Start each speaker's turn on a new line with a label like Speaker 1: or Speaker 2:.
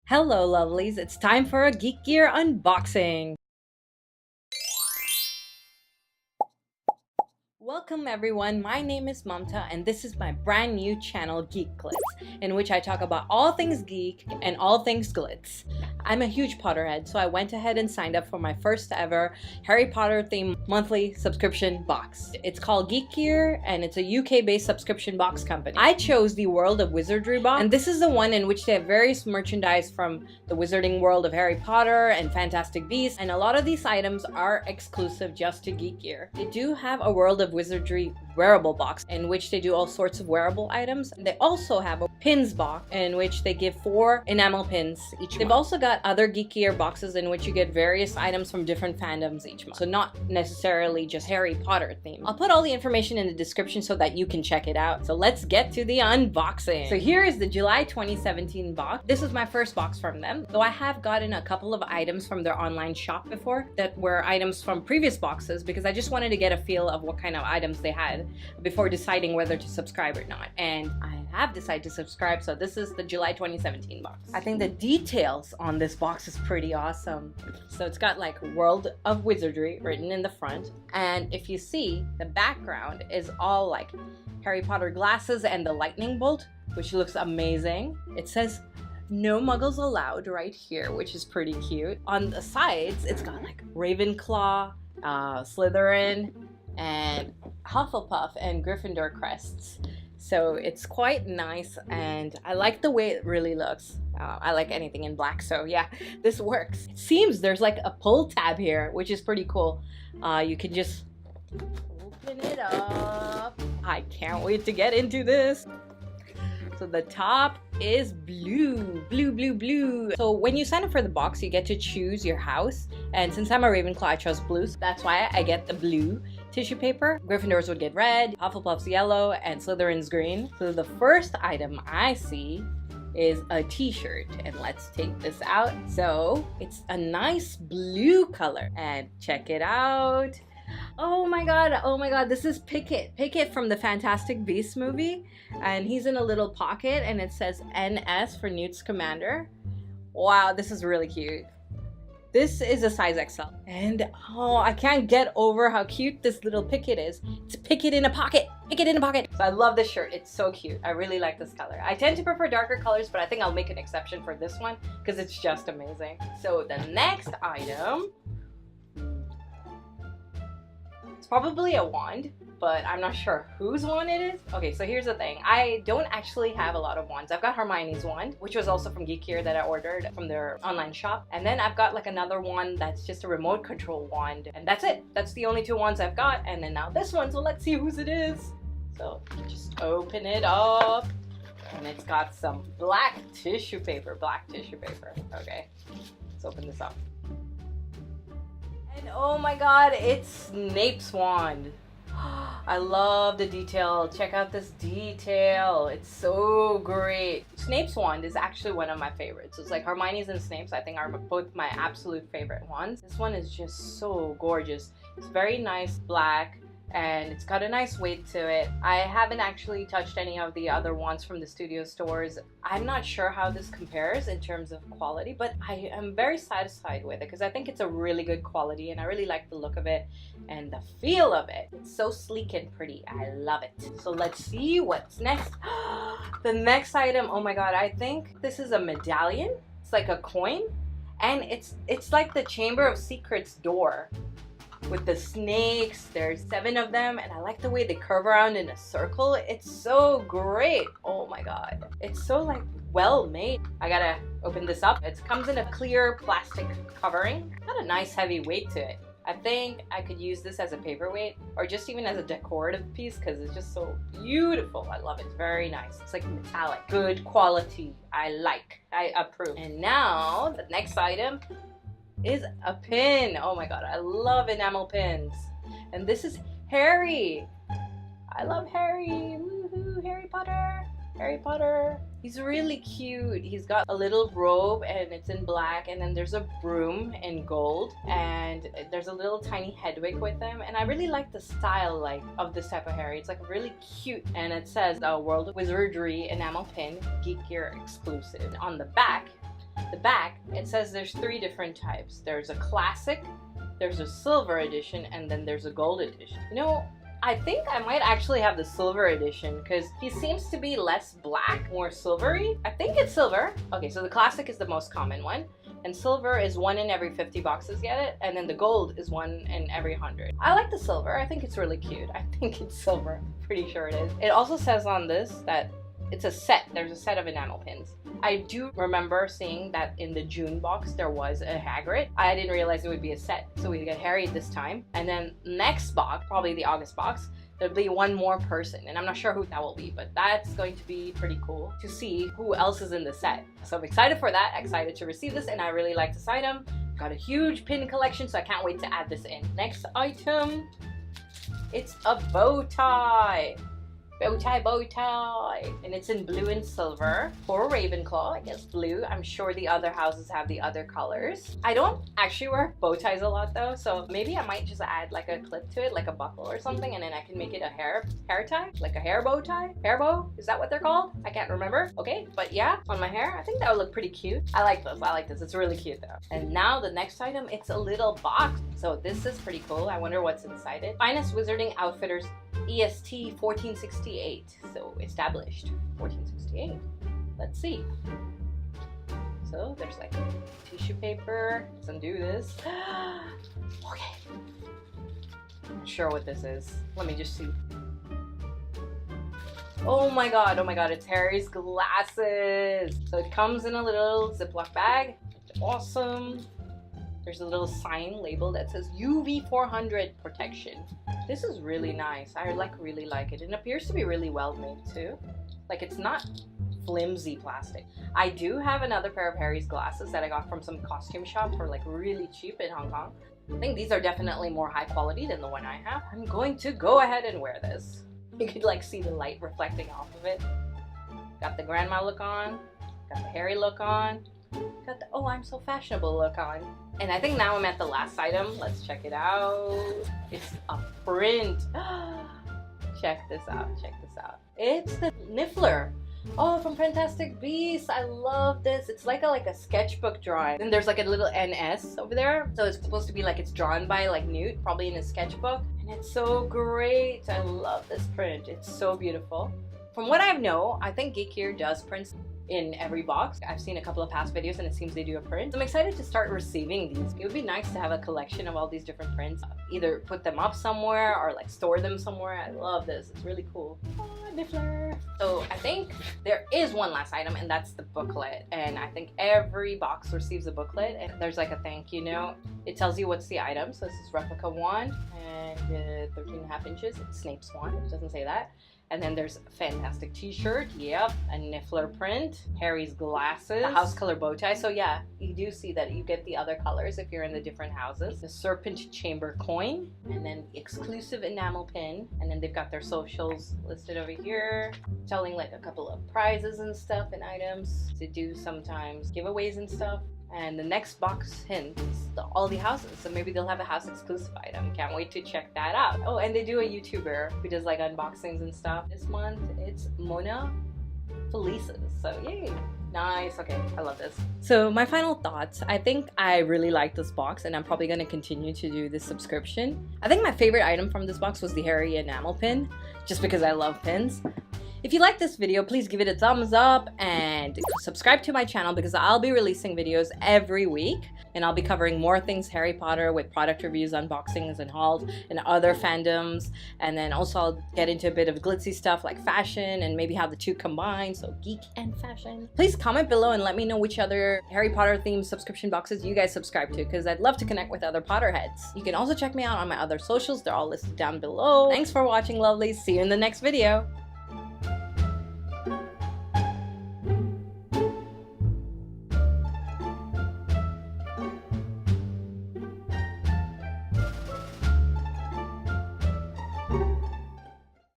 Speaker 1: Hello lovelies, it's time for a Geek Gear unboxing! Welcome everyone, my name is Mamta and this is my brand new channel GeekGlitz, in which I talk about all things geek and all things glitz. I'm a huge Potterhead, so I went ahead and signed up for my first ever Harry Potter themed monthly subscription box. It's called GeekGear and it's a UK based subscription box company. I chose the World of Wizardry box, and this is the one in which they have various merchandise from the wizarding world of Harry Potter and Fantastic Beasts, and a lot of these items are exclusive just to GeekGear. They do have a World of Wizardry wearable box in which they do all sorts of wearable items. They also have a pins box in which they give 4 enamel pins each month. They've also got other Geek Gear boxes in which you get various items from different fandoms each month, so not necessarily just Harry Potter theme. I'll put all the information in the description so that you can check it out. So let's get to the unboxing. So here is the July 2017 box. This is my first box from them, though I have gotten a couple of items from their online shop before that were items from previous boxes because I just wanted to get a feel of what kind of items they had before deciding whether to subscribe or not. And I have decided to subscribe, so this is the July 2017 box. I think the details on this box is pretty awesome. So it's got like World of Wizardry written in the front, and if you see, the background is all like Harry Potter glasses and the lightning bolt, which looks amazing. It says "No Muggles Allowed" right here, which is pretty cute. On the sides, it's got like Ravenclaw, Slytherin, and Hufflepuff and Gryffindor crests. So it's quite nice and I like the way it really looks. I like anything in black, so yeah, this works. It seems there's like a pull tab here, which is pretty cool. You can just open it up. I can't wait to get into this. So the top is blue. So when you sign up for the box, you get to choose your house. And since I'm a Ravenclaw, I chose blue. So that's why I get the blue tissue paper. Gryffindors would get red, Hufflepuff's yellow, and Slytherin's green. So the first item I see is a t-shirt, and let's take this out. So it's a nice blue color, and check it out. Oh my god, this is Pickett from the Fantastic Beasts movie, and he's in a little pocket and it says NS for Newt Scamander. Wow, this is really cute. This is a size XL, and oh, I can't get over how cute this little Pickett is. It's Pickett in a pocket. So I love this shirt, it's so cute. I really like this color. I tend to prefer darker colors, but I think I'll make an exception for this one because it's just amazing. So the next item, it's probably a wand, but I'm not sure whose wand it is. Okay, so here's the thing. I don't actually have a lot of wands. I've got Hermione's wand, which was also from GeekGear that I ordered from their online shop. And then I've got like another one that's just a remote control wand. And that's it. That's the only 2 wands I've got. And then now this one, so let's see whose it is. So just open it up. And it's got some black tissue paper. Okay, let's open this up. And oh my god, it's Snape's wand. I love the detail. Check out this detail. It's so great. Snape's wand is actually one of my favorites. It's like Hermione's and Snape's, I think, are both my absolute favorite ones. This one is just so gorgeous. It's very nice black, and it's got a nice weight to it. I haven't actually touched any of the other ones from the studio stores. I'm not sure how this compares in terms of quality, but I am very satisfied with it because I think it's a really good quality and I really like the look of it and the feel of it. It's so sleek and pretty. I love it. So let's see what's next. The next item, oh my god, I think this is a medallion. It's like a coin, and it's like the Chamber of Secrets door with the snakes. There's 7 of them, and I like the way they curve around in a circle. It's so great. Oh my god, it's so like well made. I gotta open this up. It comes in a clear plastic covering. Got a nice heavy weight to it. I think I could use this as a paperweight or just even as a decorative piece because it's just so beautiful. I love it. It's very nice. It's like metallic. Good quality. I approve. And now the next item is a pin. Oh my god, I love enamel pins. And this is Harry. I love Harry. Woohoo, Harry Potter. He's really cute. He's got a little robe and it's in black, and then there's a broom in gold, and there's a little tiny Hedwig with him, and I really like the style like of this type of Harry. It's like really cute, and it says World of Wizardry enamel pin, GeekGear exclusive. On the back the back, it says there's 3 different types. There's a classic, there's a silver edition, and then there's a gold edition. You know, I think I might actually have the silver edition because he seems to be less black, more silvery. I think it's silver. Okay, so the classic is the most common one. And silver is 1 in every 50 boxes get it. And then the gold is 1 in every 100. I like the silver. I think it's really cute. I think it's silver. I'm pretty sure it is. It also says on this that it's a set. There's a set of enamel pins. I do remember seeing that in the June box there was a Hagrid. I didn't realize it would be a set. So we get Harry this time. And then next box, probably the August box, there'll be 1 more person, and I'm not sure who that will be, but that's going to be pretty cool to see who else is in the set. So I'm excited for that, excited to receive this, and I really like this item. Got a huge pin collection, so I can't wait to add this in. Next item, it's a bow tie. Bow tie, and it's in blue and silver for Ravenclaw. I guess blue. I'm sure the other houses have the other colors. I don't actually wear bow ties a lot though, so maybe I might just add like a clip to it, like a buckle or something, and then I can make it a hair tie, like a hair bow tie. Hair bow? Is that what they're called? I can't remember. Okay, but yeah, on my hair, I think that would look pretty cute. I like this. It's really cute though. And now the next item, it's a little box. So this is pretty cool. I wonder what's inside it. Finest Wizarding Outfitters EST 1468, so established 1468. Let's see. So there's like tissue paper. Let's undo this. Okay. I'm not sure what this is. Let me just see. Oh my god, it's Harry's glasses. So it comes in a little Ziploc bag. It's awesome. There's a little sign label that says UV 400 protection. This is really nice. I really like it. It appears to be really well made too. Like it's not flimsy plastic. I do have another pair of Harry's glasses that I got from some costume shop for like really cheap in Hong Kong. I think these are definitely more high quality than the one I have. I'm going to go ahead and wear this. You could like see the light reflecting off of it. Got the grandma look on. Got the Harry look on. Got the oh I'm so fashionable look on. And I think now I'm at the last item. Let's check it out. It's a print. Check this out. It's the Niffler. Oh, from Fantastic Beasts. I love this. It's like a sketchbook drawing. And there's like a little NS over there. So it's supposed to be like it's drawn by like Newt, probably in a sketchbook. And it's so great. I love this print. It's so beautiful. From what I know, I think GeekGear does prints in every box. I've seen a couple of past videos and it seems they do a print. I'm excited to start receiving these. It would be nice to have a collection of all these different prints. Either put them up somewhere or like store them somewhere. I love this. It's really cool. Niffler. So I think there is one last item and that's the booklet. And I think every box receives a booklet and there's like a thank you note. It tells you what's the item. So this is replica wand and 13.5 inches. It's Snape's wand. It doesn't say that. And then there's a fantastic t-shirt, yep, a Niffler print, Harry's glasses, a house color bow tie. So yeah, you do see that you get the other colors if you're in the different houses. The Serpent Chamber coin, and then the exclusive enamel pin. And then they've got their socials listed over here, telling like a couple of prizes and stuff and items to do sometimes, giveaways and stuff. And the next box hints all the houses, so maybe they'll have a house exclusive item. Can't wait to check that out. Oh, and they do a YouTuber who does like unboxings and stuff. This month it's Mona Felices, so yay. Nice. Okay, I love this. So my final thoughts, I think I really like this box and I'm probably going to continue to do this subscription. I think my favorite item from this box was the Harry enamel pin, just because I love pins. If you like this video, please give it a thumbs up and subscribe to my channel because I'll be releasing videos every week and I'll be covering more things Harry Potter with product reviews, unboxings, and hauls and other fandoms. And then also I'll get into a bit of glitzy stuff like fashion and maybe how the two combine, so geek and fashion. Please comment below and let me know which other Harry Potter themed subscription boxes you guys subscribe to because I'd love to connect with other Potterheads. You can also check me out on my other socials. They're all listed down below. Thanks for watching, lovelies. See you in the next video.